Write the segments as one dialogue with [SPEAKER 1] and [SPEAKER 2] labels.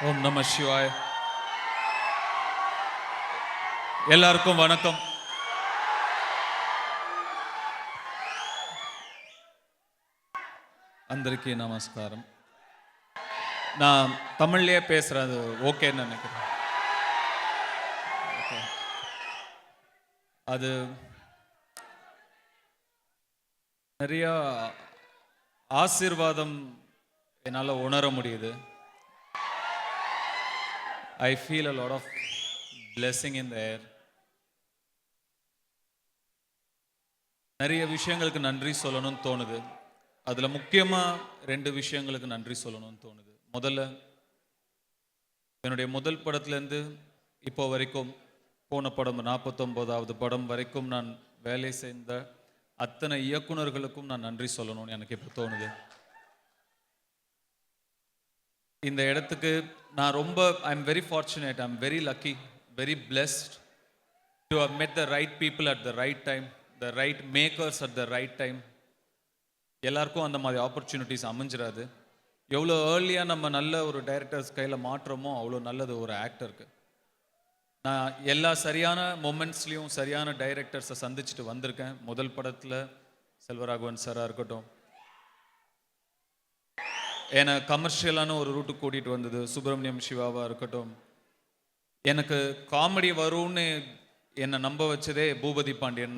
[SPEAKER 1] ஓம் நம சிவாய். எல்லாருக்கும் வணக்கம். అందరికీ நமஸ்காரம். நான் தமிழ்லயே பேசுறது ஓகேன்னு நினைக்கிறேன். அது நிறைய ஆசீர்வாதம் என்னால் உணர முடியுது. I feel a lot of blessing in the air. நிறைய விஷயங்களுக்கு நன்றி சொல்லணும்னு தோணுது. அதில் முக்கியமாக 2 விஷயங்களுக்கு நன்றி சொல்லணும்னு தோணுது. முதல்ல என்னுடைய முதல் படத்துலேருந்து இப்போ வரைக்கும் போன படம் 49வது படம் வரைக்கும் நான் வேலை செய்த அத்தனை இயக்குனர்களுக்கும் நான் நன்றி சொல்லணும்னு எனக்கு இப்போ தோணுது. இந்த இடத்துக்கு நான் ரொம்ப I am very fortunate, I am very lucky, very blessed to have met the right people at the right time, the right makers at the right time. எல்லாருக்கும் அந்த மாதிரி ஆப்பர்ச்சுனிட்டிஸ் அமைஞ்சிடாது. எவ்வளோ ஏர்லியாக நம்ம நல்ல ஒரு டைரக்டர்ஸ் கையில் மாற்றமோ அவ்வளோ நல்லது ஒரு ஆக்டருக்கு. நான் எல்லா சரியான மொமெண்ட்ஸ்லேயும் சரியான டைரக்டர்ஸை சந்திச்சுட்டு வந்திருக்கேன். முதல் படத்தில் செல்வராகவன் சாராக இருக்கட்டும், என்னை கமர்ஷியலான ஒரு ரூட்டுக்கு கூட்டிகிட்டு வந்தது சுப்பிரமணியம் சிவாவாக இருக்கட்டும், எனக்கு காமெடி வரும்னு என்னை நம்ப வச்சதே பூபதி பாண்டியன்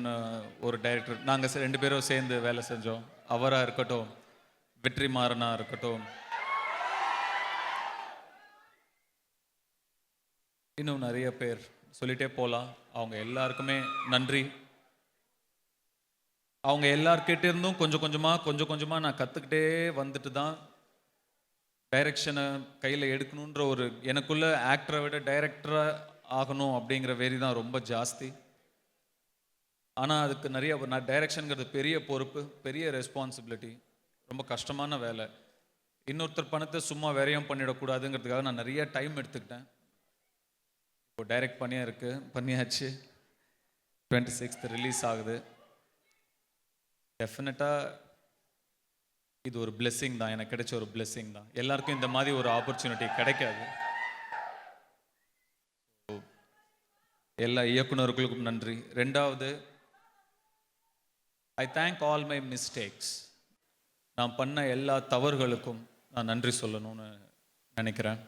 [SPEAKER 1] ஒரு டைரக்டர். நாங்கள் 2 பேரும் சேர்ந்து வேலை செஞ்சோம். அவராக இருக்கட்டும், வெற்றிமாறனாக இருக்கட்டும், இன்னும் நிறைய பேர் சொல்லிட்டே போகலாம். அவங்க எல்லாருக்குமே நன்றி. அவங்க எல்லார்கிட்ட இருந்தும் கொஞ்சம் கொஞ்சமாக நான் கற்றுக்கிட்டே வந்துட்டு தான் டைரக்ஷனை கையில் எடுக்கணுன்ற ஒரு எனக்குள்ள ஆக்டரை விட டைரக்டராக ஆகணும் அப்படிங்கிற வெறி தான் ரொம்ப ஜாஸ்தி. ஆனால் அதுக்கு நிறைய நான் டைரக்ஷனுங்கிறது பெரிய பொறுப்பு, பெரிய ரெஸ்பான்சிபிலிட்டி, ரொம்ப கஷ்டமான வேலை. இன்னொருத்தர் பணத்தை சும்மா விரயம் பண்ணிடக்கூடாதுங்கிறதுக்காக நான் நிறைய டைம் எடுத்துக்கிட்டேன். இப்போ டைரக்ட் பண்ணியாச்சு. 26th ரிலீஸ் ஆகுது. டெஃபினட்டாக இது ஒரு பிளெஸ்ஸிங் தான், எனக்கு கிடைச்ச ஒரு பிளெஸ்ஸிங் தான். எல்லாருக்கும் இந்த மாதிரி ஒரு ஆப்பர்ச்சுனிட்டி கிடைக்காது. எல்லா இயக்குனர்களுக்கும் நன்றி. 2வது, I thank all my mistakes. நான் பண்ண எல்லா தவறுகளுக்கும் நான் நன்றி சொல்லணும்னு நினைக்கிறேன்.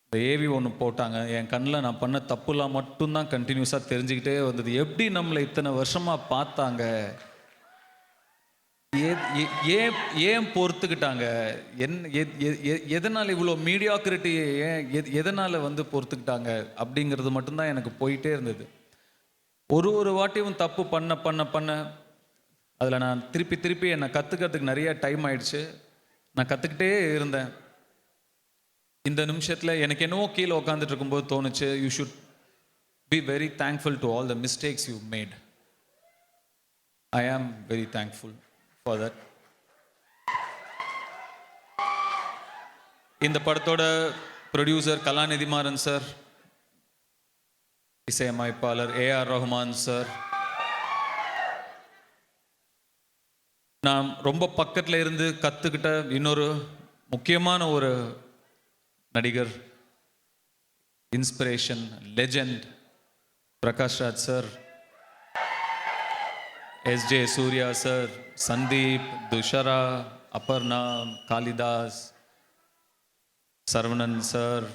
[SPEAKER 1] இந்த ஏவி ஒன்று போட்டாங்க, என் கண்ணில் நான் பண்ண தப்புலாம் மட்டும்தான் கண்டினியூஸாக தெரிஞ்சுக்கிட்டே வந்தது. எப்படி நம்மளை இத்தனை வருஷமாக பார்த்தாங்க, ஏன் பொறுத்துக்கிட்டாங்க, எதனால் இவ்வளோ மீடியாக்ரிட்டி, எதனால் பொறுத்துக்கிட்டாங்க அப்படிங்கிறது மட்டும்தான் எனக்கு போயிட்டே இருந்தது. ஒரு வாட்டியும் தப்பு பண்ண அதில் நான் திருப்பி என்னை கற்றுக்கிறதுக்கு நிறைய டைம் ஆயிடுச்சு. நான் கற்றுக்கிட்டே இருந்தேன். இந்த நிமிஷத்தில் எனக்கு என்னவோ கீழே உட்காந்துட்டு இருக்கும்போது தோணுச்சு, you should be very thankful to all the mistakes you made. I am very thankful for that. இந்த படத்தோட ப்ரொடியூசர் கலாநிதி மாறன் சார், இசையமைப்பாளர் AR ரஹ்மான் சார், நான் ரொம்ப பக்கத்தில் இருந்து கற்றுக்கிட்ட இன்னொரு முக்கியமான ஒரு நடிகர், inspiration, legend Prakash Raj sir, SJ Suriya sir, Sandeep, Dushara, Aparna, Kalidas, Saravanan sir,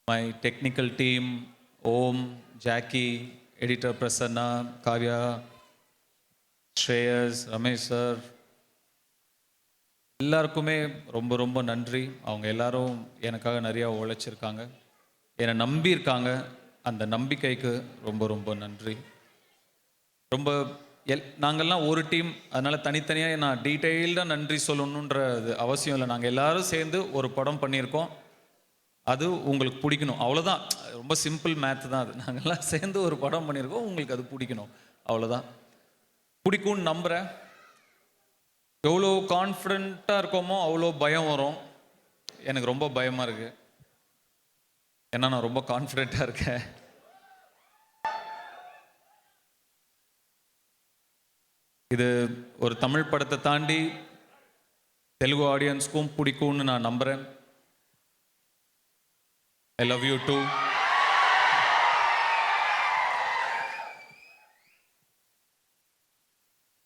[SPEAKER 1] my technical team, Om, Jacki, editor Prasanna, Kavya, Shreyas, Ramesh sir, எல்லாருக்குமே ரொம்ப நன்றி. அவங்க எல்லாரும் எனக்காக நிறையா உழைச்சிருக்காங்க, என்னை நம்பியிருக்காங்க. அந்த நம்பிக்கைக்கு ரொம்ப நன்றி. நாங்கள்லாம் ஒரு டீம், அதனால் தனித்தனியாக நான் டீட்டெயில்டாக நன்றி சொல்லணுன்றது அவசியம் இல்லை. நாங்கள் எல்லாரும் சேர்ந்து ஒரு படம் பண்ணியிருக்கோம், அது உங்களுக்கு பிடிக்கணும், அவ்வளோதான். ரொம்ப சிம்பிள் மேத் தான் அது. நாங்கள்லாம் சேர்ந்து ஒரு படம் பண்ணியிருக்கோம், உங்களுக்கு அது பிடிக்கணும், அவ்வளோதான். பிடிக்கும்னு நம்புகிறேன். எவ்வளோ கான்ஃபிடென்ட்டாக இருக்கோமோ அவ்வளோ பயம் வரும். எனக்கு ரொம்ப பயமாக இருக்குது, ஏன்னா நான் ரொம்ப கான்ஃபிடென்ட்டாக இருக்கேன். இது ஒரு தமிழ் படத்தை தாண்டி தெலுங்கு ஆடியன்ஸ்க்கும் பிடிக்கும்னு நான் நம்புகிறேன். I love you too.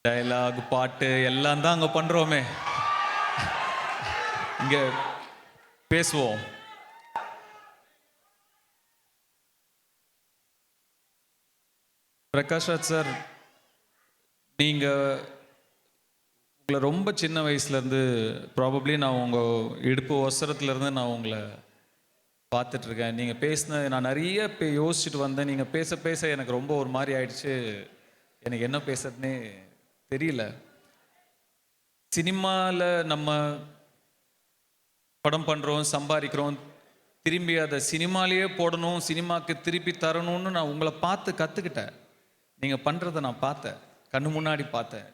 [SPEAKER 1] Dialogue, பாட்டு எல்லாம் தான் அங்கே பண்ணுறோமே, இங்கே பேசுவோம். பிரகாஷ் ராஜ் சார், நீங்கள் உங்களை ரொம்ப சின்ன வயசுலேருந்து ப்ராபப்ளி நான் உங்கள் இடுப்பு ஒசரத்துலேருந்து நான் உங்களை பார்த்துட்ருக்கேன். நீங்கள் பேசின நான் நிறைய யோசிச்சுட்டு வந்தேன். நீங்கள் பேச பேச எனக்கு ரொம்ப ஒரு மாதிரி ஆயிடுச்சு. எனக்கு என்ன பேசுறதுனே தெரியல. சினிமாவில் நம்ம படம் பண்ணுறோம், சம்பாதிக்கிறோம், திரும்பி அதை சினிமாலேயே போடணும், சினிமாவுக்கு திருப்பி தரணும்னு நான் உங்களை பார்த்து கற்றுக்கிட்டேன். நீங்கள் பண்ணுறதை நான் பார்த்தேன், கண்ணு முன்னாடி பார்த்தேன்.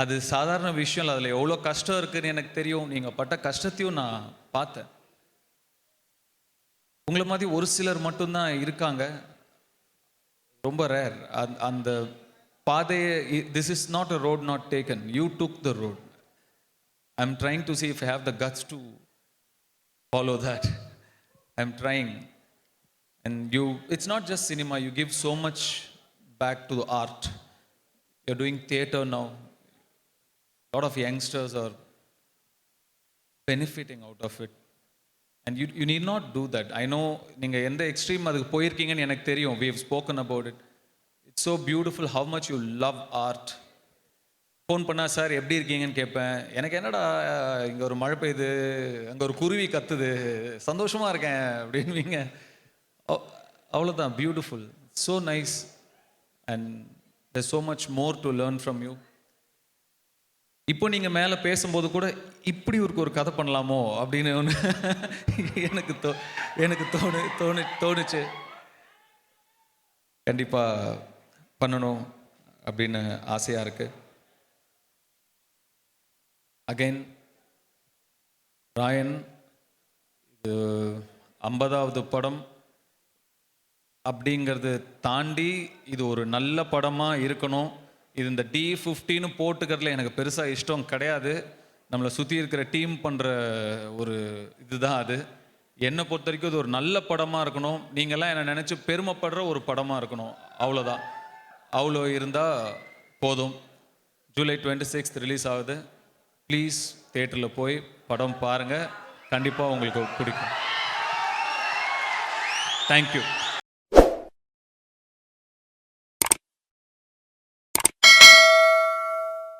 [SPEAKER 1] அது சாதாரண விஷயம் இல்லை, அதில் எவ்வளோ கஷ்டம் இருக்குதுன்னு எனக்கு தெரியும். நீங்கள் பட்ட கஷ்டத்தையும் நான் பார்த்தேன். உங்களை மாதிரி ஒரு சிலர் மட்டும்தான் இருக்காங்க, ரொம்ப ரேர். அந்த பாதையை, this is not a road not taken, you took the road. I am trying to see if I have the guts to follow that. I'm trying. And it's not just cinema, you give so much back to the art. You're doing theater now. A lot of youngsters are benefiting out of it. And you need not do that. I know நீங்க எந்த extreme அதுக்கு போயிருக்கீங்கன்னு எனக்கு தெரியும். We have spoken about it. It's so beautiful how much you love art. Phone பண்ணால் sir எப்படி இருக்கீங்கன்னு கேட்பேன். எனக்கு என்னடா இங்கே ஒரு மழை பெய்யுது, அங்கே ஒரு குருவி கத்துது, சந்தோஷமாக இருக்கேன் அப்படின்வீங்க. அவ்வளோதான். Beautiful, so nice. And there's so much more to learn from you. இப்போ நீங்கள் மேலே பேசும்போது கூட இப்படி ஒரு கதை பண்ணலாமோ அப்படின்னு ஒன்று எனக்கு தோணுச்சு. கண்டிப்பாக பண்ணணும் அப்படின்னு ஆசையாக இருக்குது. அகைன் ராயன், இது 50வது படம் அப்படிங்கிறது தாண்டி இது ஒரு நல்ல படமாக இருக்கணும். இது இந்த D15 போட்டுக்கிறதுல எனக்கு பெருசாக இஷ்டம் கிடையாது. நம்மளை சுற்றி இருக்கிற டீம் பண்ணுற ஒரு இதுதான் அது. என்னை பொறுத்த வரைக்கும் இது ஒரு நல்ல படமாக இருக்கணும். நீங்கள்லாம் என்னை நினச்சி பெருமைப்படுற ஒரு படமாக இருக்கணும், அவ்வளோதான். அவ்வளோ இருந்தால் போதும். ஜூலை 26 ரிலீஸ் ஆகுது. ப்ளீஸ் தியேட்டரில் போய் படம் பாருங்கள், கண்டிப்பாக உங்களுக்கு பிடிக்கும். தேங்க்யூ.